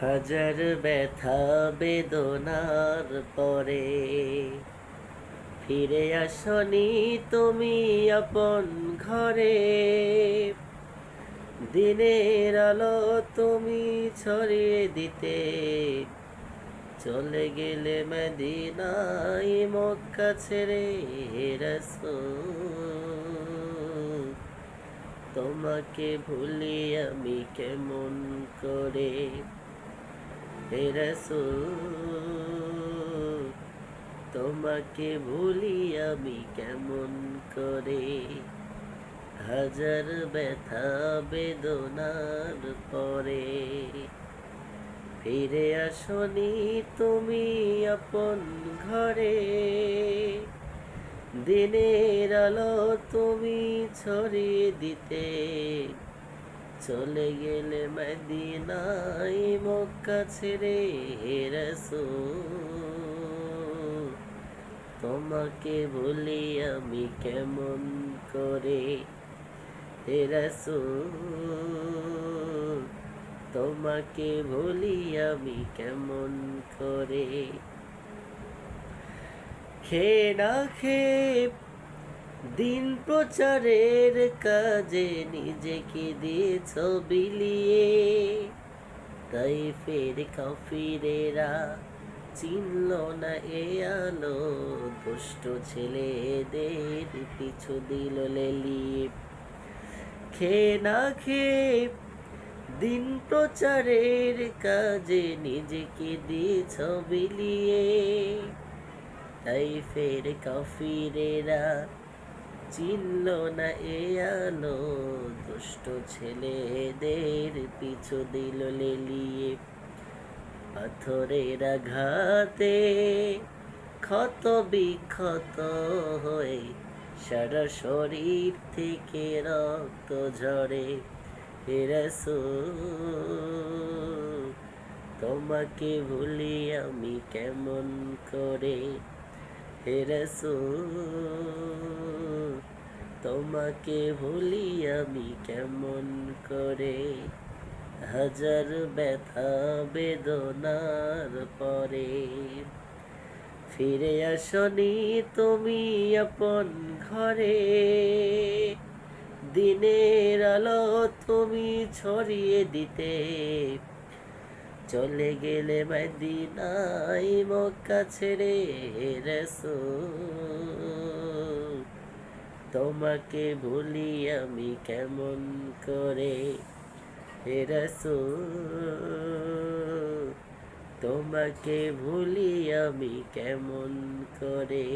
হাজার ব্যথা বেদনার পরে ফিরে আসনি তুমি আপন ঘরে। দিনের আলো তুমি ছড়িয়ে দিতে চলে গেলে মদিনায় মক্কা ছেড়ে। রাসূল তোমাকে ভুলি আমি কেমন করে। হে রাসূল তোমাকে ভুলি আমি কেমন করে। হাজার ব্যথা বেদনার পরে ফিরে আসনি তুমি আপন ঘরে। দিনের আলো তুমি ছড়িয়ে দিতে চলে গেলে মদিনায় মক্কা ছেড়ে। রাসূল তোমাকে ভুলি আমি কেমন করে। হে রাসূল তোমাকে ভুলি আমি কেমন করে। খেয়ে না খেয়ে দিন প্রচারের কাজে নিজেকে দিয়েছ বিলিয়ে। তাই ফের কাফিরেরা চিনল না এ আলো, দুষ্ট ছেলেদের পিছু দিল লেলিয়ে। খেয়ে না খেয়ে দিন প্রচারের কাজে নিজেকে দিয়েছ বিলিয়ে। তাই ফের কাফিরেরা চিনল না এ আলো, দুষ্ট ছেলেদের পিছু দিল লেলিয়ে। পাথরের আঘাতে ক্ষত বিক্ষত হয়ে সারা শরীর থেকে রক্ত ঝরে। হে রাসূল তোমাকে ভুলি আমি কেমন করে। হে রাসূল তোমাকে ভুলি আমি কেমন করে। হাজার ব্যথা বেদনার পরে ফিরে আসনি তুমি আপন ঘরে। দিনের আলো তুমি ছড়িয়ে দিতে চলে গেলে মদিনায় মক্কা ছেড়ে। রাসূল তোমাকে ভুলি আমি কেমন করে। হে রাসূল তোমাকে ভুলি আমি কেমন করে।